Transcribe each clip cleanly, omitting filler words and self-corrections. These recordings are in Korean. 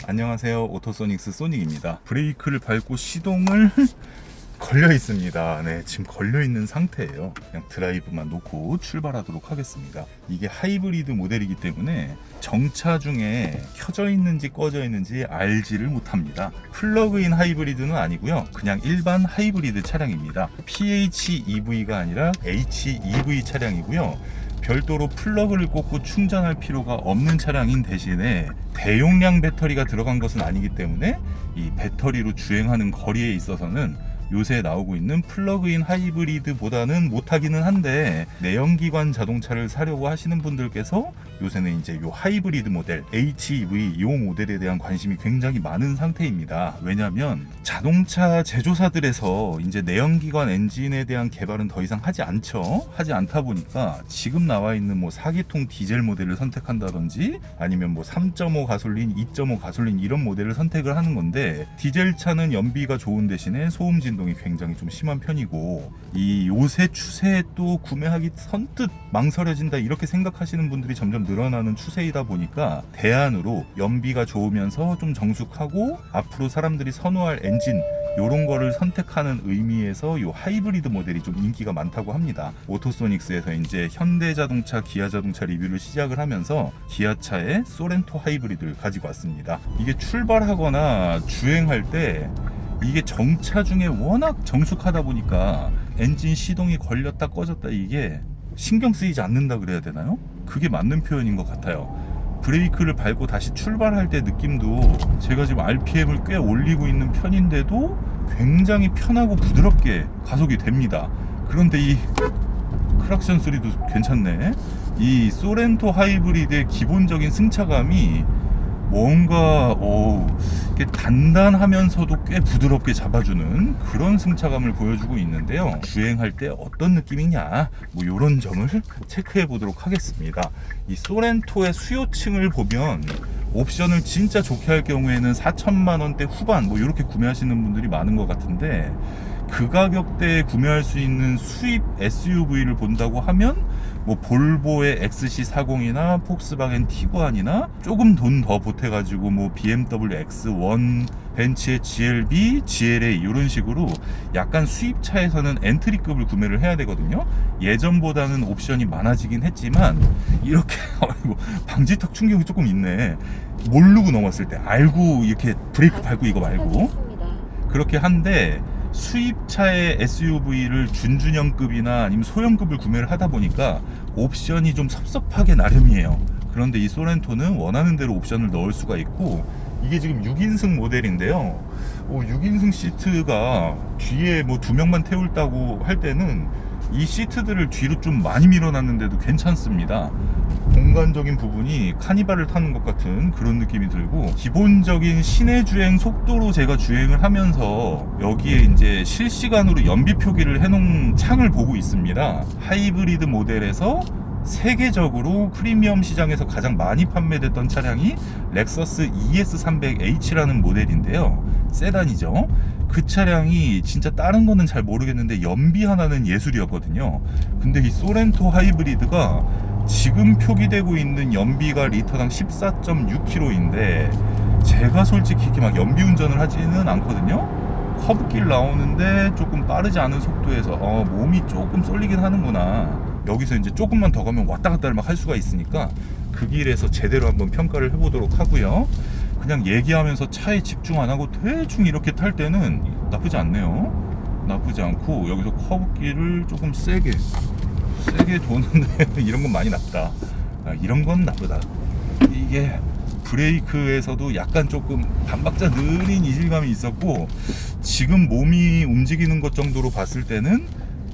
안녕하세요, 오토소닉스 소닉입니다. 브레이크를 밟고 시동을 걸려 있습니다. 네, 지금 걸려 있는 상태예요. 그냥 드라이브만 놓고 출발하도록 하겠습니다. 이게 하이브리드 모델이기 때문에 정차 중에 켜져 있는지 꺼져 있는지 알지를 못합니다. 플러그인 하이브리드는 아니고요, 그냥 일반 하이브리드 차량입니다. PHEV가 아니라 HEV 차량이고요. 별도로 플러그를 꽂고 충전할 필요가 없는 차량인 대신에 대용량 배터리가 들어간 것은 아니기 때문에 이 배터리로 주행하는 거리에 있어서는 요새 나오고 있는 플러그인 하이브리드보다는 못하기는 한데, 내연기관 자동차를 사려고 하시는 분들께서 요새는 이제 요 하이브리드 모델 HEV 요 모델에 대한 관심이 굉장히 많은 상태입니다. 왜냐하면 자동차 제조사들에서 이제 내연기관 엔진에 대한 개발은 더 이상 하지 않다 보니까 지금 나와 있는 뭐 4기통 디젤 모델을 선택한다든지 아니면 뭐 3.5 가솔린, 2.5 가솔린 이런 모델을 선택을 하는 건데, 디젤 차는 연비가 좋은 대신에 소음 진동이 굉장히 좀 심한 편이고, 이 요새 추세에 또 구매하기 선뜻 망설여진다 이렇게 생각하시는 분들이 점점 늘어나는 추세이다 보니까 대안으로 연비가 좋으면서 좀 정숙하고 앞으로 사람들이 선호할 엔진 요런 거를 선택하는 의미에서 요 하이브리드 모델이 좀 인기가 많다고 합니다. 오토소닉스에서 이제 현대자동차, 기아자동차 리뷰를 시작을 하면서 기아차의 소렌토 하이브리드를 가지고 왔습니다. 이게 출발하거나 주행할 때 이게 정차 중에 워낙 정숙하다 보니까 엔진 시동이 걸렸다 꺼졌다 이게 신경 쓰이지 않는다 그래야 되나요? 그게 맞는 표현인 것 같아요. 브레이크를 밟고 다시 출발할 때 느낌도 제가 지금 RPM을 꽤 올리고 있는 편인데도 굉장히 편하고 부드럽게 가속이 됩니다. 그런데 이 크락션 소리도 괜찮네. 이 소렌토 하이브리드의 기본적인 승차감이 뭔가 이게 단단하면서도 꽤 부드럽게 잡아주는 그런 승차감을 보여주고 있는데요. 주행할 때 어떤 느낌이냐, 뭐 이런 점을 체크해 보도록 하겠습니다. 이 소렌토의 수요층을 보면 옵션을 진짜 좋게 할 경우에는 4천만 원대 후반 뭐 이렇게 구매하시는 분들이 많은 것 같은데, 그 가격대에 구매할 수 있는 수입 SUV를 본다고 하면 뭐 볼보의 XC40이나 폭스바겐 티구안이나 조금 돈 더 보태가지고 뭐 BMW X1, 벤츠의 GLB, GLA 이런 식으로 약간 수입차에서는 엔트리급을 구매를 해야 되거든요. 예전보다는 옵션이 많아지긴 했지만 이렇게 방지턱 충격이 조금 있네. 모르고 넘었을 때, 알고 이렇게 브레이크 밟고 이거 말고 그렇게 한데, 수입차의 SUV를 준준형급이나 아니면 소형급을 구매를 하다 보니까 옵션이 좀 섭섭하게 나름이에요. 그런데 이 소렌토는 원하는 대로 옵션을 넣을 수가 있고, 이게 지금 6인승 모델인데요. 6인승 시트가 뒤에 뭐 2명만 태울다고 할 때는 이 시트들을 뒤로 좀 많이 밀어놨는데도 괜찮습니다. 공간적인 부분이 카니발을 타는 것 같은 그런 느낌이 들고, 기본적인 시내 주행 속도로 제가 주행을 하면서 여기에 이제 실시간으로 연비 표기를 해놓은 창을 보고 있습니다. 하이브리드 모델에서 세계적으로 프리미엄 시장에서 가장 많이 판매됐던 차량이 렉서스 ES300H라는 모델인데요. 세단이죠. 그 차량이 진짜 다른 거는 잘 모르겠는데 연비 하나는 예술이었거든요. 근데 이 소렌토 하이브리드가 지금 표기되고 있는 연비가 리터당 14.6km인데 제가 솔직히 이렇게 막 연비 운전을 하지는 않거든요. 커브길 나오는데 조금 빠르지 않은 속도에서 몸이 조금 쏠리긴 하는구나. 여기서 이제 조금만 더 가면 왔다 갔다를 막 할 수가 있으니까 그 길에서 제대로 한번 평가를 해보도록 하고요. 그냥 얘기하면서 차에 집중 안 하고 대충 이렇게 탈 때는 나쁘지 않네요. 나쁘지 않고, 여기서 커브길을 조금 세게 도는데 이런 건 많이 낫다. 이런 건 나쁘다. 이게 브레이크에서도 약간 조금 반박자 느린 이질감이 있었고, 지금 몸이 움직이는 것 정도로 봤을 때는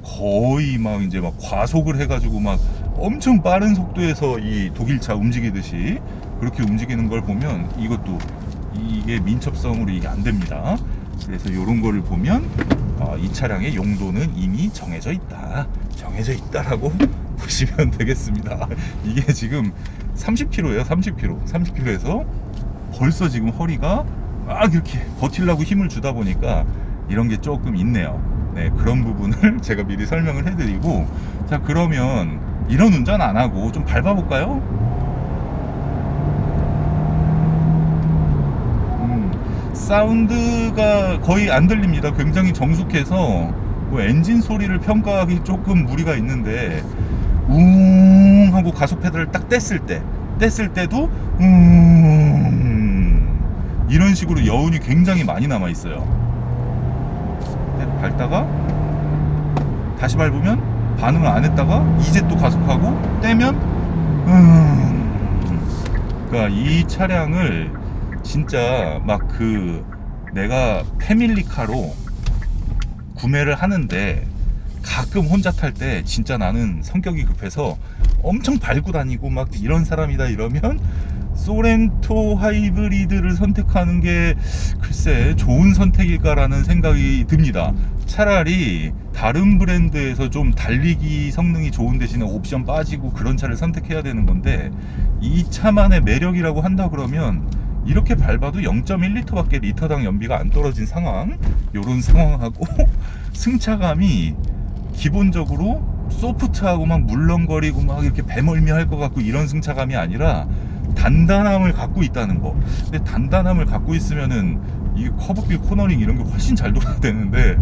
거의 막 이제 막 과속을 해가지고 막 엄청 빠른 속도에서 이 독일차 움직이듯이 그렇게 움직이는 걸 보면 이것도 이게 민첩성으로 이게 안 됩니다. 그래서 이런 거를 보면 이 차량의 용도는 이미 정해져 있다라고 보시면 되겠습니다. 이게 지금 30km예요. 30km에서 벌써 지금 허리가 막 이렇게 버틸라고 힘을 주다 보니까 이런 게 조금 있네요. 네, 그런 부분을 제가 미리 설명을 해드리고, 자, 그러면 이런 운전 안 하고 좀 밟아볼까요? 사운드가 거의 안 들립니다. 굉장히 정숙해서 뭐 엔진 소리를 평가하기 조금 무리가 있는데, 웅 하고 가속 페달을 딱 뗐을 때도 이런 식으로 여운이 굉장히 많이 남아 있어요. 밟다가 다시 밟으면 반응을 안 했다가 이제 또 가속하고 떼면 그러니까 이 차량을 진짜 막 내가 패밀리카로 구매를 하는데 가끔 혼자 탈 때 진짜 나는 성격이 급해서 엄청 밟고 다니고 막 이런 사람이다 이러면 소렌토 하이브리드를 선택하는 게 글쎄 좋은 선택일까라는 생각이 듭니다. 차라리 다른 브랜드에서 좀 달리기 성능이 좋은 대신에 옵션 빠지고 그런 차를 선택해야 되는 건데, 이 차만의 매력이라고 한다 그러면 이렇게 밟아도 0.1리터밖에 리터당 연비가 안 떨어진 상황, 요런 상황하고 승차감이 기본적으로 소프트하고 막 물렁거리고 막 이렇게 배멀미할 것 같고 이런 승차감이 아니라 단단함을 갖고 있다는 거. 근데 단단함을 갖고 있으면은 이 커브길 코너링 이런 게 훨씬 잘 돌아야 되는데,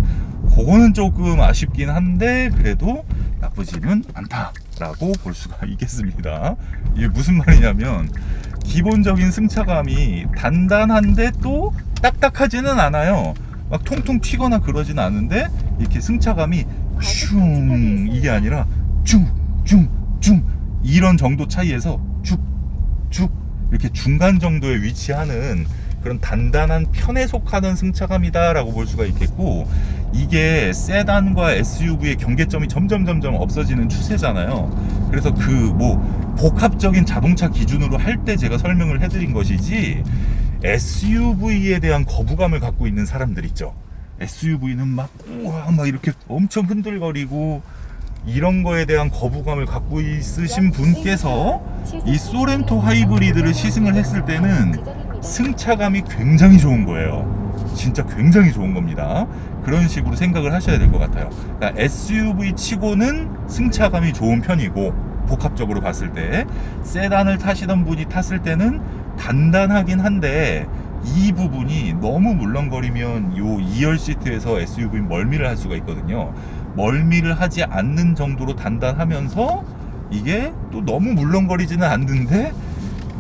그거는 조금 아쉽긴 한데 그래도 나쁘지는 않다라고 볼 수가 있겠습니다. 이게 무슨 말이냐면, 기본적인 승차감이 단단한데 또 딱딱하지는 않아요. 막 통통 튀거나 그러지는 않은데, 이렇게 승차감이 슝 이게 아니라 쭝쭝쭝 이런 정도 차이에서 쭉 이렇게 중간 정도에 위치하는 그런 단단한 편에 속하는 승차감이다 라고 볼 수가 있겠고, 이게 세단과 SUV의 경계점이 점점 없어지는 추세잖아요. 그래서 복합적인 자동차 기준으로 할 때 제가 설명을 해드린 것이지, SUV에 대한 거부감을 갖고 있는 사람들 있죠. SUV는 막 이렇게 엄청 흔들거리고 이런 거에 대한 거부감을 갖고 있으신 분께서 이 소렌토 하이브리드를 시승을 했을 때는 승차감이 굉장히 좋은 거예요. 진짜 굉장히 좋은 겁니다. 그런 식으로 생각을 하셔야 될 것 같아요. 그러니까 SUV 치고는 승차감이 좋은 편이고, 복합적으로 봤을 때 세단을 타시던 분이 탔을 때는 단단하긴 한데, 이 부분이 너무 물렁거리면 요 2열 시트에서 SUV 멀미를 할 수가 있거든요. 멀미를 하지 않는 정도로 단단하면서 이게 또 너무 물렁거리지는 않는데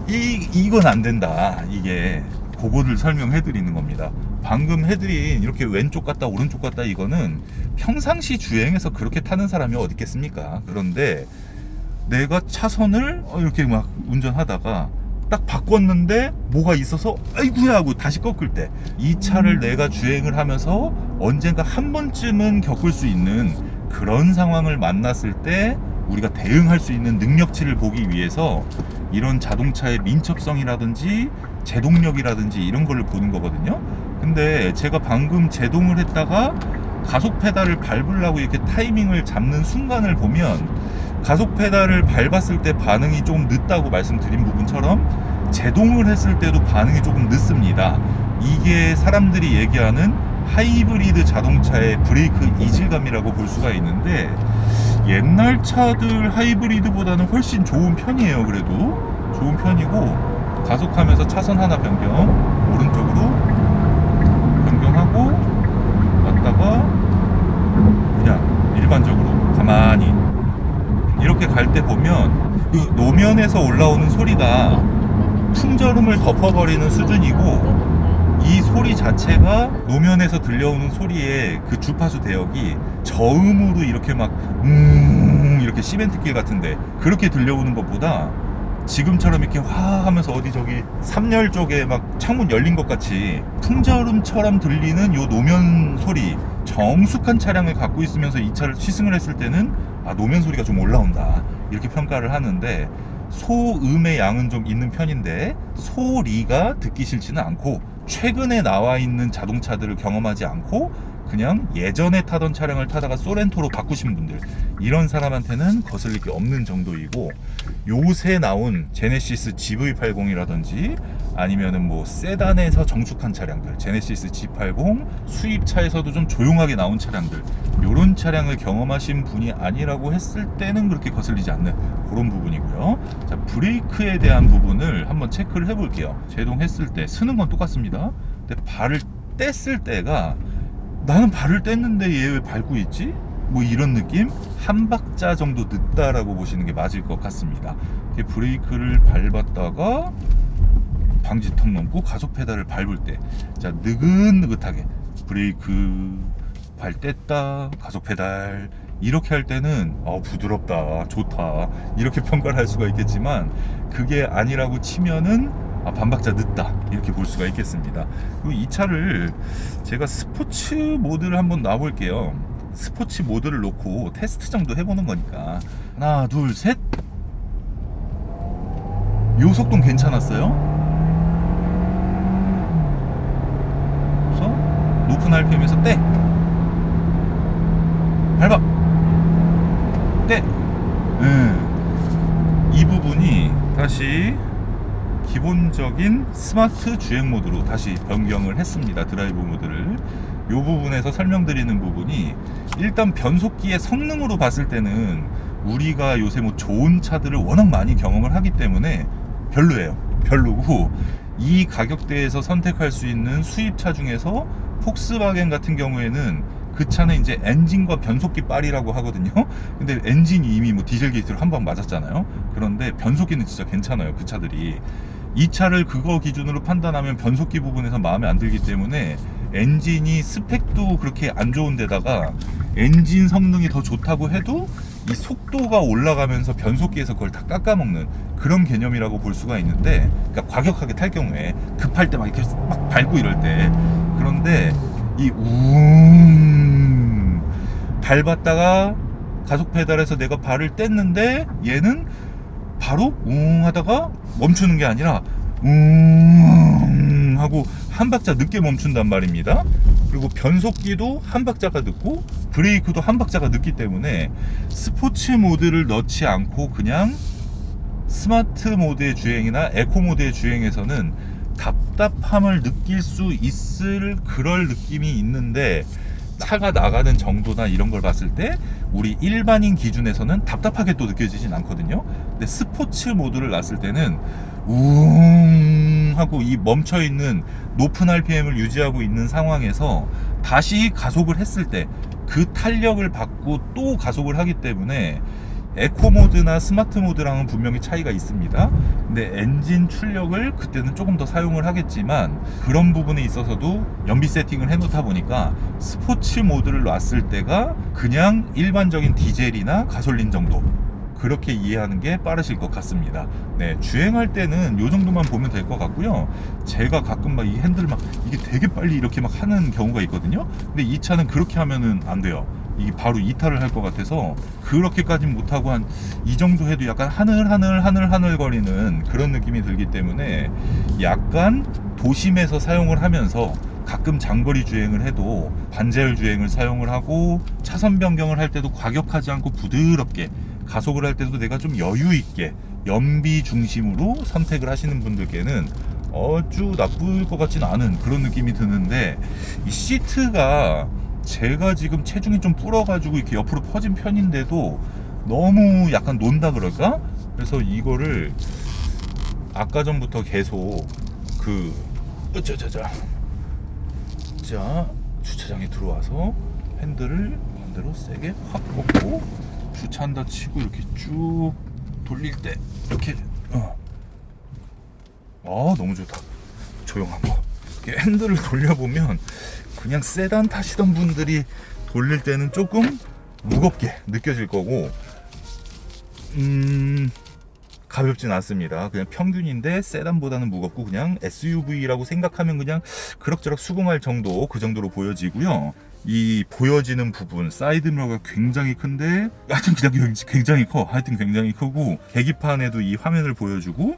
이건 안 된다. 이게 그거를 설명해 드리는 겁니다. 방금 해드린 이렇게 왼쪽 갔다 오른쪽 갔다 이거는 평상시 주행에서 그렇게 타는 사람이 어디 있겠습니까? 그런데 내가 차선을 이렇게 막 운전하다가 딱 바꿨는데 뭐가 있어서 아이구야 하고 다시 꺾을 때, 이 차를 내가 주행을 하면서 언젠가 한 번쯤은 겪을 수 있는 그런 상황을 만났을 때 우리가 대응할 수 있는 능력치를 보기 위해서 이런 자동차의 민첩성이라든지 제동력이라든지 이런 거를 보는 거거든요. 근데 제가 방금 제동을 했다가 가속 페달을 밟으려고 이렇게 타이밍을 잡는 순간을 보면, 가속 페달을 밟았을 때 반응이 조금 늦다고 말씀드린 부분처럼 제동을 했을 때도 반응이 조금 늦습니다. 이게 사람들이 얘기하는 하이브리드 자동차의 브레이크 이질감이라고 볼 수가 있는데, 옛날 차들 하이브리드보다는 훨씬 좋은 편이에요. 그래도 좋은 편이고, 가속하면서 차선 하나 변경, 오른쪽으로 변경하고 왔다가 그냥 일반적으로 가만히 이렇게 갈 때 보면 그 노면에서 올라오는 소리가 풍절음을 덮어버리는 수준이고, 이 소리 자체가 노면에서 들려오는 소리의 그 주파수 대역이 저음으로 이렇게 막 이렇게 시멘트길 같은데 그렇게 들려오는 것보다 지금처럼 이렇게 화 하면서 어디 저기 3열 쪽에 막 창문 열린 것 같이 풍절음처럼 들리는 요 노면 소리, 정숙한 차량을 갖고 있으면서 이 차를 시승을 했을 때는 노면 소리가 좀 올라온다. 이렇게 평가를 하는데, 소음의 양은 좀 있는 편인데 소리가 듣기 싫지는 않고, 최근에 나와 있는 자동차들을 경험하지 않고 그냥 예전에 타던 차량을 타다가 소렌토로 바꾸신 분들, 이런 사람한테는 거슬릴 게 없는 정도이고, 요새 나온 제네시스 GV80이라든지 아니면은 뭐 세단에서 정축한 차량들, 제네시스 G80 수입차에서도 좀 조용하게 나온 차량들, 요런 차량을 경험하신 분이 아니라고 했을 때는 그렇게 거슬리지 않는 그런 부분이고요. 자, 브레이크에 대한 부분을 한번 체크를 해볼게요. 제동했을 때 쓰는 건 똑같습니다. 근데 발을 뗐을 때가, 나는 발을 뗐는데 얘 왜 밟고 있지? 뭐 이런 느낌? 한 박자 정도 늦다라고 보시는 게 맞을 것 같습니다. 이렇게 브레이크를 밟았다가 방지턱 넘고 가속 페달을 밟을 때, 자, 느긋느긋하게 브레이크 발 뗐다 가속 페달, 이렇게 할 때는 부드럽다, 좋다, 이렇게 평가를 할 수가 있겠지만, 그게 아니라고 치면은 반박자 늦다, 이렇게 볼 수가 있겠습니다. 그리고 이 차를 제가 스포츠 모드를 한번 놔볼게요. 스포츠 모드를 놓고 테스트 정도 해보는 거니까. 하나 둘 셋. 요 속도는 괜찮았어요. 그래서 높은 RPM에서 떼, 밟아, 떼. 이 부분이 다시 기본적인 스마트 주행 모드로 다시 변경을 했습니다. 드라이브 모드를. 이 부분에서 설명드리는 부분이, 일단 변속기의 성능으로 봤을 때는 우리가 요새 뭐 좋은 차들을 워낙 많이 경험을 하기 때문에 별로예요. 별로고, 이 가격대에서 선택할 수 있는 수입차 중에서 폭스바겐 같은 경우에는 그 차는 이제 엔진과 변속기 빨이라고 하거든요. 근데 엔진이 이미 뭐 디젤 게이트로 한 방 맞았잖아요. 그런데 변속기는 진짜 괜찮아요, 그 차들이. 이 차를 그거 기준으로 판단하면 변속기 부분에서 마음에 안 들기 때문에, 엔진이 스펙도 그렇게 안 좋은 데다가 엔진 성능이 더 좋다고 해도 이 속도가 올라가면서 변속기에서 그걸 다 깎아먹는 그런 개념이라고 볼 수가 있는데, 그러니까 과격하게 탈 경우에, 급할 때 막 이렇게 막 밟고 이럴 때. 그런데 이 밟았다가 가속 페달에서 내가 발을 뗐는데, 얘는 바로 하다가 멈추는 게 아니라 하고 한 박자 늦게 멈춘단 말입니다. 그리고 변속기도 한 박자가 늦고 브레이크도 한 박자가 늦기 때문에, 스포츠 모드를 넣지 않고 그냥 스마트 모드의 주행이나 에코 모드의 주행에서는 답답함을 느낄 수 있을 그럴 느낌이 있는데, 차가 나가는 정도나 이런 걸 봤을 때 우리 일반인 기준에서는 답답하게 또 느껴지진 않거든요. 근데 스포츠 모드를 놨을 때는 하고 이 멈춰있는 높은 RPM을 유지하고 있는 상황에서 다시 가속을 했을 때 그 탄력을 받고 또 가속을 하기 때문에, 에코 모드나 스마트 모드랑은 분명히 차이가 있습니다. 근데 엔진 출력을 그때는 조금 더 사용을 하겠지만, 그런 부분에 있어서도 연비 세팅을 해놓다 보니까 스포츠 모드를 놨을 때가 그냥 일반적인 디젤이나 가솔린 정도, 그렇게 이해하는 게 빠르실 것 같습니다. 네, 주행할 때는 이 정도만 보면 될 것 같고요. 제가 가끔 막 이 핸들 막 이게 되게 빨리 이렇게 막 하는 경우가 있거든요. 근데 이 차는 그렇게 하면은 안 돼요. 이게 바로 이탈을 할 것 같아서 그렇게까지는 못하고, 한 이 정도 해도 약간 하늘 거리는 그런 느낌이 들기 때문에, 약간 도심에서 사용을 하면서 가끔 장거리 주행을 해도 반제열 주행을 사용을 하고, 차선 변경을 할 때도 과격하지 않고 부드럽게, 가속을 할 때도 내가 좀 여유 있게 연비 중심으로 선택을 하시는 분들께는 아주 나쁠 것 같지는 않은 그런 느낌이 드는데, 이 시트가 제가 지금 체중이 좀 불어가지고 이렇게 옆으로 퍼진 편인데도 너무 약간 논다 그럴까? 그래서 이거를 아까 전부터 계속 자, 주차장에 들어와서 핸들을 반대로 세게 확 꺾고, 주차한다 치고 이렇게 쭉 돌릴 때 이렇게 너무 좋다. 조용한 거. 이렇게 핸들을 돌려보면 그냥 세단 타시던 분들이 돌릴 때는 조금 무겁게 느껴질 거고, 가볍진 않습니다. 그냥 평균인데 세단보다는 무겁고, 그냥 SUV라고 생각하면 그냥 그럭저럭 수긍할 정도, 그 정도로 보여지고요. 이 보여지는 부분 사이드 미러가 굉장히 큰데 하여튼 그냥 굉장히 커. 하여튼 굉장히 크고 계기판에도 이 화면을 보여주고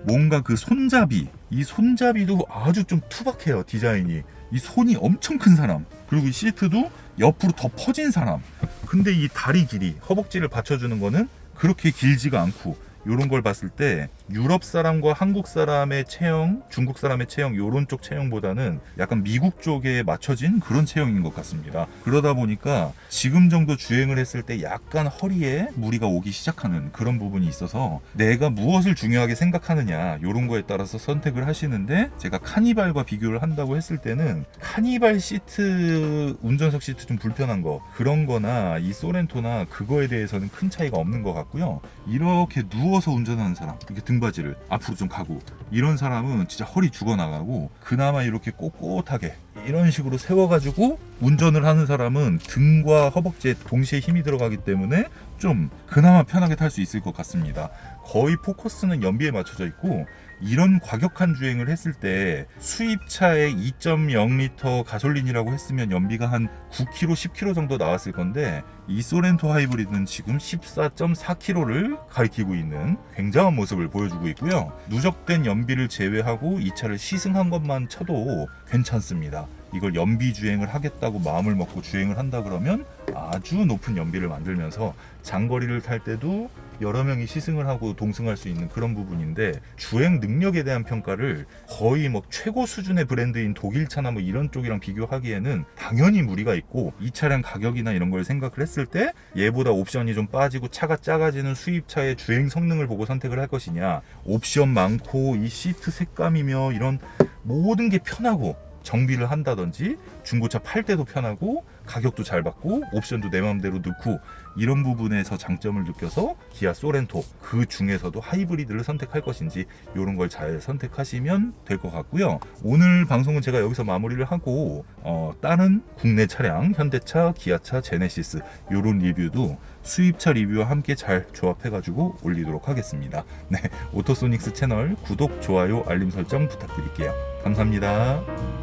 뭔가 그 손잡이 이 손잡이도 아주 좀 투박해요. 디자인이 이 손이 엄청 큰 사람 그리고 이 시트도 옆으로 더 퍼진 사람 근데 이 다리 길이 허벅지를 받쳐주는 거는 그렇게 길지가 않고 이런 걸 봤을 때 유럽 사람과 한국 사람의 체형, 중국 사람의 체형 이런 쪽 체형보다는 약간 미국 쪽에 맞춰진 그런 체형인 것 같습니다. 그러다 보니까 지금 정도 주행을 했을 때 약간 허리에 무리가 오기 시작하는 그런 부분이 있어서 내가 무엇을 중요하게 생각하느냐 이런 거에 따라서 선택을 하시는데 제가 카니발과 비교를 한다고 했을 때는 카니발 시트, 운전석 시트 좀 불편한 거 그런 거나 이 소렌토나 그거에 대해서는 큰 차이가 없는 것 같고요. 이렇게 누워서 운전하는 사람 이렇게 등받이를 앞으로 좀 가고 이런 사람은 진짜 허리 죽어나가고 그나마 이렇게 꼿꼿하게 이런 식으로 세워가지고 운전을 하는 사람은 등과 허벅지에 동시에 힘이 들어가기 때문에 좀 그나마 편하게 탈 수 있을 것 같습니다. 거의 포커스는 연비에 맞춰져 있고 이런 과격한 주행을 했을 때 수입차에 2.0L 가솔린이라고 했으면 연비가 한 9km, 10km 정도 나왔을 건데 이 소렌토 하이브리드는 지금 14.4km를 가리키고 있는 굉장한 모습을 보여주고 있고요. 누적된 연비를 제외하고 이 차를 시승한 것만 쳐도 괜찮습니다. 이걸 연비 주행을 하겠다고 마음을 먹고 주행을 한다 그러면 아주 높은 연비를 만들면서 장거리를 탈 때도 여러 명이 시승을 하고 동승할 수 있는 그런 부분인데 주행 능력에 대한 평가를 거의 뭐 최고 수준의 브랜드인 독일차나 뭐 이런 쪽이랑 비교하기에는 당연히 무리가 있고 이 차량 가격이나 이런 걸 생각을 했을 때 얘보다 옵션이 좀 빠지고 차가 작아지는 수입차의 주행 성능을 보고 선택을 할 것이냐 옵션 많고 이 시트 색감이며 이런 모든 게 편하고 정비를 한다든지 중고차 팔 때도 편하고 가격도 잘 받고 옵션도 내 마음대로 넣고 이런 부분에서 장점을 느껴서 기아 소렌토 그 중에서도 하이브리드를 선택할 것인지 이런 걸 잘 선택하시면 될 것 같고요. 오늘 방송은 제가 여기서 마무리를 하고 다른 국내 차량 현대차, 기아차, 제네시스 이런 리뷰도 수입차 리뷰와 함께 잘 조합해가지고 올리도록 하겠습니다. 네, 오토소닉스 채널 구독, 좋아요, 알림 설정 부탁드릴게요. 감사합니다.